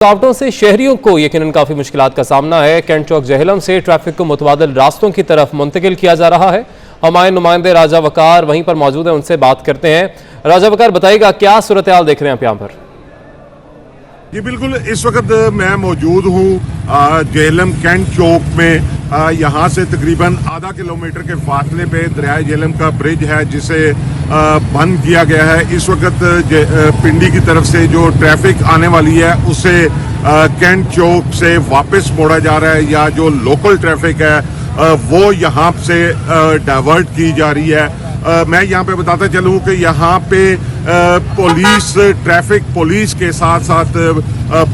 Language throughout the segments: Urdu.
رکاوٹوں سے شہریوں کو یقیناً کافی مشکلات کا سامنا ہے۔ کینٹ چوک جہلم سے ٹریفک کو متبادل راستوں کی طرف منتقل کیا جا رہا ہے۔ ہمارے نمائندے راجہ وقار وہیں پر موجود ہیں، ان سے بات کرتے ہیں۔ راجہ وقار، بتائیے گا کیا صورتحال دیکھ رہے ہیں آپ یہاں پر؟ جی بالکل، اس وقت میں موجود ہوں جہلم کینٹ چوک میں۔ یہاں سے تقریباً آدھا کلومیٹر کے فاصلے پہ دریائے جہلم کا برج ہے جسے بند کیا گیا ہے۔ اس وقت پنڈی کی طرف سے جو ٹریفک آنے والی ہے اسے کینٹ چوک سے واپس موڑا جا رہا ہے، یا جو لوکل ٹریفک ہے وہ یہاں سے ڈائیورٹ کی جا رہی ہے۔ میں یہاں پہ بتاتا چلوں کہ یہاں پہ پولیس، ٹریفک پولیس کے ساتھ ساتھ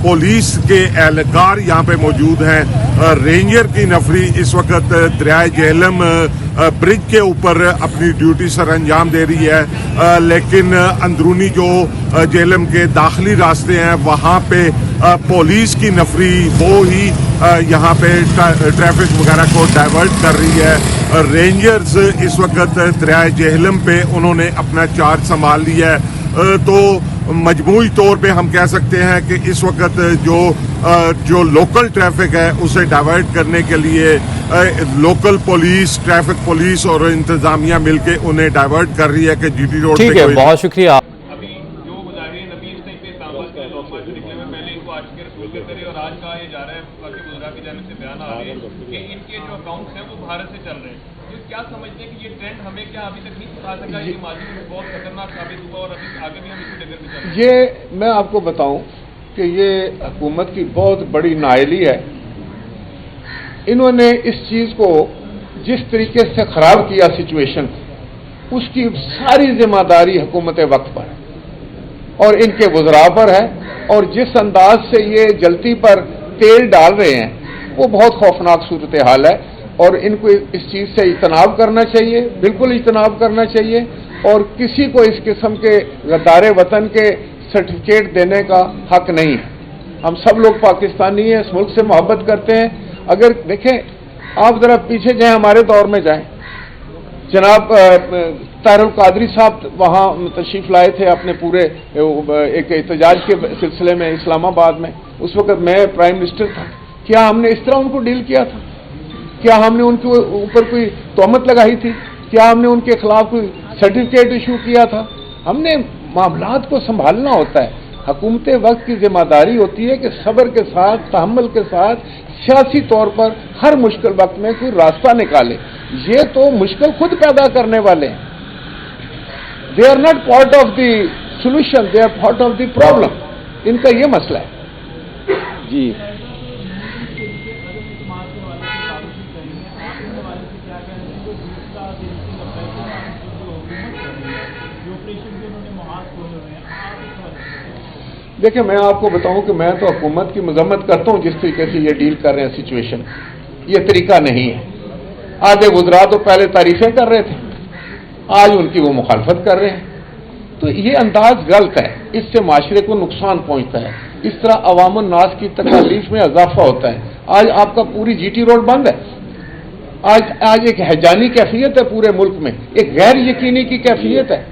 پولیس کے اہلکار یہاں پہ موجود ہیں۔ رینجر کی نفری اس وقت دریائے جہلم برج کے اوپر اپنی ڈیوٹی سر انجام دے رہی ہے، لیکن اندرونی جو جہلم کے داخلی راستے ہیں وہاں پہ پولیس کی نفری وہ ہی یہاں پہ ٹریفک وغیرہ کو ڈائیورٹ کر رہی ہے۔ رینجرز اس وقت دریائے جہلم پہ انہوں نے اپنا چارج سنبھال لیا ہے، تو مجموعی طور پہ ہم کہہ سکتے ہیں کہ اس وقت جو لوکل ٹریفک ہے اسے ڈائیورٹ کرنے کے لیے لوکل پولیس، ٹریفک پولیس اور انتظامیہ مل کے انہیں ڈائیورٹ کر رہی ہے کہ جی ٹی روڈ پہ۔ ٹھیک ہے، بہت شکریہ۔ ابھی جو مظاہرین ابھی اس ٹائم پہ اسلام آباد کے لوگ مارچ نکلے ہوئے، پہلے ان کو عاشق رسول کہتے رہے اور آج کہا یہ جا رہا ہے، باقی وزراء کی جانب سے بیان آ رہے ہیں کہ ان کے جو اکاؤنٹس ہیں وہ بھارت سے چل رہے ہیں۔ کیا سمجھتے ہیں کہ یہ ٹرینڈ ہمیں کیا ابھی تک نہیں سکھا سکا؟ یہ ماضی میں بہت خطرناک ثابت ہوا اور ابھی آگے بھی ہم اسی ڈگر میں چل رہے ہیں۔ یہ میں آپ کو بتاؤں کہ یہ حکومت کی بہت بڑی نااہلی ہے۔ انہوں نے اس چیز کو جس طریقے سے خراب کیا سچویشن، اس کی ساری ذمہ داری حکومت وقت پر ہے اور ان کے وزراء پر ہے، اور جس انداز سے یہ جلتی پر تیل ڈال رہے ہیں وہ بہت خوفناک صورتحال ہے، اور ان کو اس چیز سے اجتناب کرنا چاہیے، بالکل اجتناب کرنا چاہیے، اور کسی کو اس قسم کے غدار وطن کے سرٹیفکیٹ دینے کا حق نہیں ہے۔ ہم سب لوگ پاکستانی ہیں، اس ملک سے محبت کرتے ہیں۔ اگر دیکھیں، آپ ذرا پیچھے جائیں، ہمارے دور میں جائیں، جناب طاہر القادری صاحب وہاں تشریف لائے تھے اپنے پورے ایک احتجاج کے سلسلے میں اسلام آباد میں، اس وقت میں پرائم منسٹر تھا۔ کیا ہم نے اس طرح ان کو ڈیل کیا تھا؟ کیا ہم نے ان کے اوپر کوئی تہمت لگائی تھی؟ کیا ہم نے ان کے خلاف کوئی سرٹیفکیٹ ایشو کیا تھا؟ ہم نے معاملات کو سنبھالنا ہوتا ہے۔ حکومت وقت کی ذمہ داری ہوتی ہے کہ صبر کے ساتھ، تحمل کے ساتھ، سیاسی طور پر ہر مشکل وقت میں کوئی راستہ نکالے۔ یہ تو مشکل خود پیدا کرنے والے ہیں۔ They are not part of the solution, they are part of the problem. ان کا یہ مسئلہ ہے۔ جی دیکھیں، میں آپ کو بتاؤں کہ میں تو حکومت کی مذمت کرتا ہوں جس طریقے سے یہ ڈیل کر رہے ہیں سچویشن۔ یہ طریقہ نہیں ہے۔ آدھے وزراء تو پہلے تعریفیں کر رہے تھے، آج ان کی وہ مخالفت کر رہے ہیں، تو یہ انداز غلط ہے۔ اس سے معاشرے کو نقصان پہنچتا ہے، اس طرح عوام الناس کی تکالیف میں اضافہ ہوتا ہے۔ آج آپ کا پوری جی ٹی روڈ بند ہے، آج ایک ہیجانی کیفیت ہے پورے ملک میں، ایک غیر یقینی کی کیفیت ہے،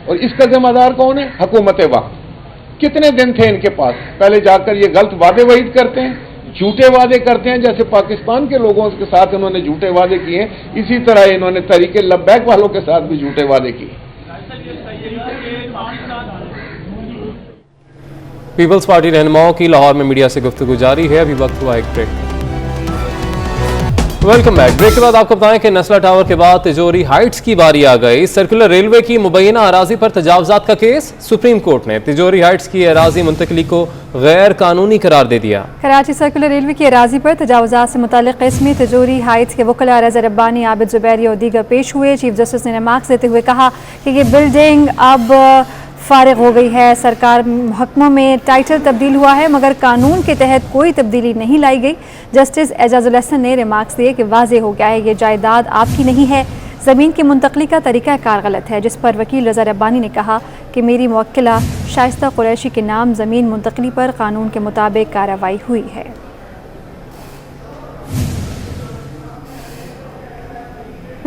اور اس کا ذمہ دار کون ہے؟ حکومت وقت۔ کتنے دن تھے ان کے پاس؟ پہلے جا کر یہ غلط وعدے وعید کرتے ہیں، جھوٹے وعدے کرتے ہیں، جیسے پاکستان کے لوگوں کے ساتھ انہوں نے جھوٹے وعدے کیے ہیں، اسی طرح انہوں نے تحریک لبیک والوں کے ساتھ بھی جھوٹے وعدے کیے۔ پیپلز پارٹی رہنماؤں کی لاہور میں میڈیا سے گفتگو جاری ہے، ابھی وقت ہوا ایک بریک۔ Welcome back. بریک کے بعد آپ کو بتائیں کہ نسلا ٹاور کے بعد تجوری ہائٹس کی باری آ گئی۔ سرکولر ریلوے کی مبینہ اراضی پر تجاوزات کا کیس، سپریم کورٹ نے تجوری ہائٹس کی اراضی منتقلی کو غیر قانونی قرار دے دیا۔ کراچی سرکولر ریلوے کی اراضی پر تجاوزات سے متعلق کیس میں تجوری ہائٹس کے وکلاء رضا ربانی، عابد زبیری اور دیگر پیش ہوئے۔ چیف جسٹس نے ریمارکس دیتے ہوئے کہا کہ یہ بلڈنگ اب فارغ ہو گئی ہے، سرکار محکموں میں ٹائٹل تبدیل ہوا ہے مگر قانون کے تحت کوئی تبدیلی نہیں لائی گئی۔ جسٹس اعجاز الحسن نے ریمارکس دیے کہ واضح ہو گیا ہے یہ جائیداد آپ کی نہیں ہے، زمین کی منتقلی کا طریقہ کار غلط ہے، جس پر وکیل رضا ربانی نے کہا کہ میری موکلہ شائستہ قریشی کے نام زمین منتقلی پر قانون کے مطابق کارروائی ہوئی ہے۔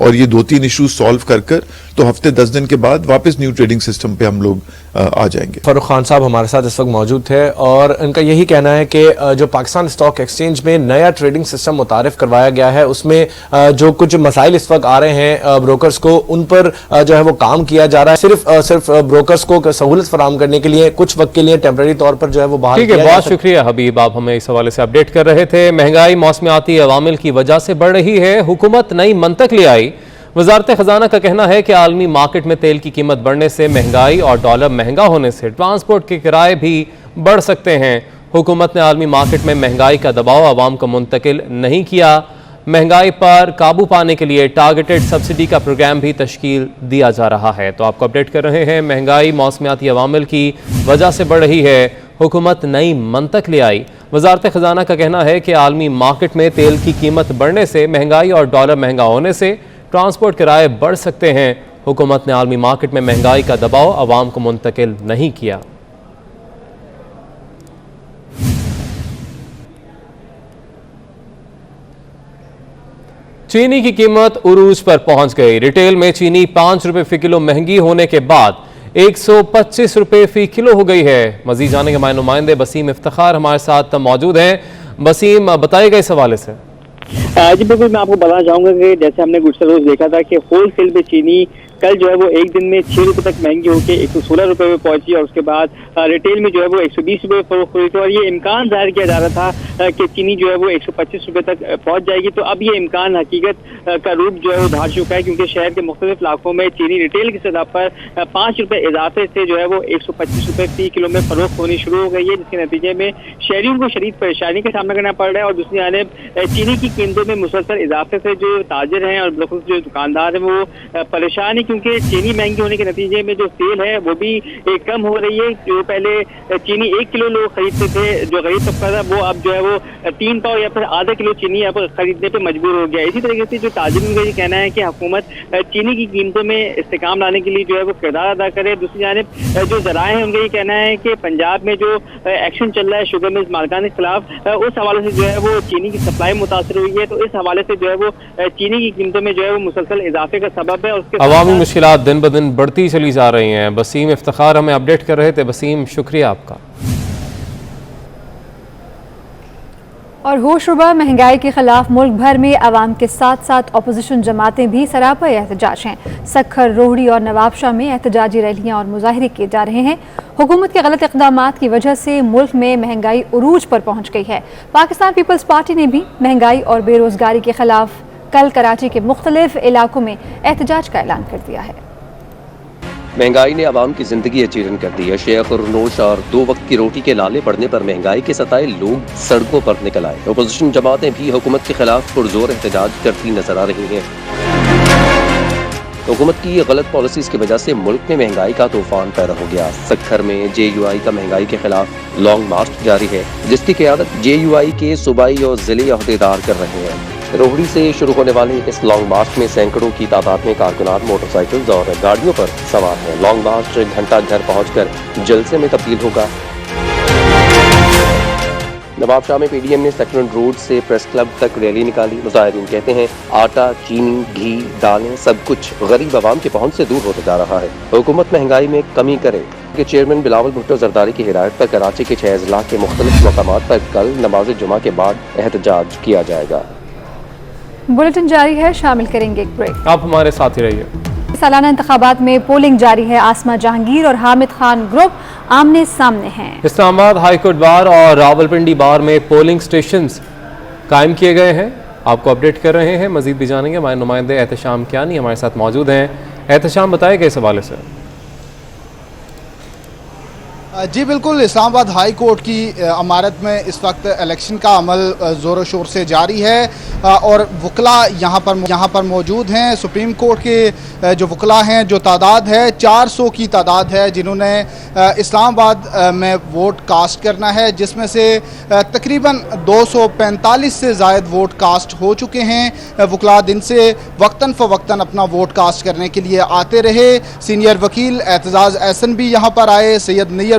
اور یہ 2-3 ایشوز سالو کر تو ہفتے 10 دن کے بعد واپس نیو ٹریڈنگ سسٹم پہ ہم لوگ آ جائیں گے. فاروق خان صاحب ہمارے ساتھ اس وقت موجود تھے اور ان کا یہی کہنا ہے کہ جو پاکستان اسٹاک ایکسچینج میں نیا ٹریڈنگ سسٹم متعارف کروایا گیا ہے اس میں جو کچھ مسائل اس وقت آ رہے ہیں بروکرز کو ان پر جو ہے وہ کام کیا جا رہا ہے. صرف بروکرز کو سہولت فراہم کرنے کے لیے کچھ وقت کے لیے ٹیمپرری طور پر جو ہے وہ بحال کیا. بہت شکریہ حبیب، آپ ہمیں اس حوالے سے اپڈیٹ کر رہے تھے. مہنگائی موسمیاتی عوامل کی وجہ سے بڑھ رہی ہے، حکومت نئی منطق لے آئی. وزارت خزانہ کا کہنا ہے کہ عالمی مارکیٹ میں تیل کی قیمت بڑھنے سے، مہنگائی اور ڈالر مہنگا ہونے سے ٹرانسپورٹ کے کرائے بھی بڑھ سکتے ہیں. حکومت نے عالمی مارکیٹ میں مہنگائی کا دباؤ عوام کو منتقل نہیں کیا. مہنگائی پر قابو پانے کے لیے ٹارگیٹڈ سبسڈی کا پروگرام بھی تشکیل دیا جا رہا ہے. تو آپ کو اپڈیٹ کر رہے ہیں. مہنگائی موسمیاتی عوامل کی وجہ سے بڑھ رہی ہے، حکومت نئی منطق لے آئی. وزارت خزانہ کا کہنا ہے کہ عالمی مارکیٹ میں تیل کی قیمت بڑھنے سے، مہنگائی اور ڈالر مہنگا ہونے سے ٹرانسپورٹ کرائے بڑھ سکتے ہیں. حکومت نے عالمی مارکیٹ میں مہنگائی کا دباؤ عوام کو منتقل نہیں کیا. چینی کی قیمت عروج پر پہنچ گئی. ریٹیل میں چینی 5 روپے فی کلو مہنگی ہونے کے بعد 125 روپے فی کلو ہو گئی ہے. مزید جانیں گے ہمارے نمائندے بسیم افتخار ہمارے ساتھ موجود ہیں. بسیم، بتائیے گا اس حوالے سے. جی بالکل، میں آپ کو بتانا چاہوں گا کہ جیسے ہم نے گزشتہ روز دیکھا تھا کہ ہول سیل میں چینی کل جو ہے وہ ایک دن میں 6 روپے تک مہنگی ہو کے 116 روپے پہ پہنچی اور اس کے بعد ریٹیل میں جو ہے وہ 120 روپے فروخت ہوئی تھی اور یہ امکان ظاہر کیا جا رہا تھا کہ چینی جو ہے وہ 125 روپے تک پہنچ جائے گی. تو اب یہ امکان حقیقت کا روپ جو ہے وہ دھار چکا ہے، کیونکہ شہر کے مختلف علاقوں میں چینی ریٹیل کی سطح پر 5 روپے اضافے سے جو ہے وہ 125 روپے فی کلو میں فروخت ہونی شروع ہو گئی ہے، جس کے نتیجے میں شہریوں کو شدید پریشانی کا سامنا کرنا پڑ رہا ہے. اور دوسری جانب چینی کی قیمتوں میں مسلسل اضافے سے جو تاجر ہیں اور بالخصوص جو دکاندار ہیں وہ پریشان ہیں، کیونکہ چینی مہنگی ہونے کے نتیجے میں جو سیل ہے وہ بھی کم ہو رہی ہے. جو پہلے چینی 1 کلو لوگ خریدتے تھے، جو غریب طبقہ تھا، وہ اب جو ہے وہ 3 پاؤ یا پھر آدھا کلو چینی اب خریدنے پہ مجبور ہو گیا. اسی طریقے سے جو تاجروں کا یہ کہنا ہے کہ حکومت چینی کی قیمتوں میں استحکام لانے کے لیے جو ہے وہ کردار ادا کرے. دوسری جانب جو ذرائع ہیں ان کا یہ کہنا ہے کہ پنجاب میں جو ایکشن چل رہا ہے شوگر ملز مالکان کے خلاف، اس حوالے سے جو ہے وہ چینی کی سپلائی متاثر ہوئی ہے. تو اس حوالے سے جو ہے وہ چینی کی قیمتوں میں جو ہے وہ مسلسل اضافے کا سبب ہے. عوامی مشکلات دن بدن بڑھتی چلی جا رہی ہیں. بسیم افتخار ہمیں اپڈیٹ کر رہے تھے. بسیم، شکریہ آپ کا. اور ہوش ربا مہنگائی کے خلاف ملک بھر میں عوام کے ساتھ ساتھ اپوزیشن جماعتیں بھی سراپا احتجاج ہیں. سکھر، روہڑی اور نواب شاہ میں احتجاجی ریلیاں اور مظاہرے کیے جا رہے ہیں. حکومت کے غلط اقدامات کی وجہ سے ملک میں مہنگائی عروج پر پہنچ گئی ہے. پاکستان پیپلز پارٹی نے بھی مہنگائی اور بے روزگاری کے خلاف کل کراچی کے مختلف علاقوں میں احتجاج کا اعلان کر دیا ہے. مہنگائی نے عوام کی زندگی اچیرن کر دی ہے. شیخ اور نوش اور 2 وقت کی روٹی کے لالے پڑنے پر مہنگائی کے ستائے لوگ سڑکوں پر نکل آئے. اپوزیشن جماعتیں بھی حکومت کے خلاف پرزور احتجاج کرتی نظر آ رہی ہیں. حکومت کی غلط پالیسیز کی وجہ سے ملک میں مہنگائی کا طوفان پیدا ہو گیا. سکھر میں JUI کا مہنگائی کے خلاف لانگ مارچ جاری ہے، جس کی قیادت JUI کے صوبائی اور ضلعی عہدیدار کر رہے ہیں. روہڑی سے شروع ہونے والے اس لانگ مارچ میں سینکڑوں کی تعداد میں کارکنان موٹر سائیکلز اور گاڑیوں پر سوار ہیں. لانگ مارچ گھنٹہ گھر پہنچ کر جلسے میں تبدیل ہوگا. نواب شاہ میں PDM نے سیکنڈ روڈ سے پریس کلب تک ریلی نکالی. مظاہرین کہتے ہیں آٹا، چینی، گھی، دالیں سب کچھ غریب عوام کی پہنچ سے دور ہوتا جا رہا ہے. حکومت مہنگائی میں کمی کرے. کہ چیئرمین بلاول بھٹو زرداری کی ہدایت پر کراچی کے 6 اضلاع کے مختلف مقامات پر کل نماز جمعہ کے بعد احتجاج کیا جائے گا. بلیٹن جاری ہے، شامل کریں گے ایک بریک. آپ ہمارے ساتھ ہی رہیے. سالانہ انتخابات میں پولنگ جاری ہے. آسما جہانگیر اور حامد خان گروپ آمنے سامنے ہیں. اسلام آباد ہائی کورٹ بار اور راولپنڈی بار میں پولنگ سٹیشنز قائم کیے گئے ہیں. آپ کو اپڈیٹ کر رہے ہیں. مزید بھی جانیں گے. ہمارے نمائندے احتشام کیانی ہمارے ساتھ موجود ہیں. احتشام، بتائے گا اس حوالے سے. جی بالکل، اسلام آباد ہائی کورٹ کی عمارت میں اس وقت الیکشن کا عمل زور و شور سے جاری ہے اور وکلاء یہاں پر موجود ہیں. سپریم کورٹ کے جو وکلاء ہیں، جو تعداد ہے 400 کی تعداد ہے جنہوں نے اسلام آباد میں ووٹ کاسٹ کرنا ہے، جس میں سے تقریباً 245 سے زائد ووٹ کاسٹ ہو چکے ہیں. وکلاء دن سے وقتاً فوقتاً اپنا ووٹ کاسٹ کرنے کے لیے آتے رہے. سینئر وکیل اعتزاز احسن بھی یہاں پر آئے. سید نیر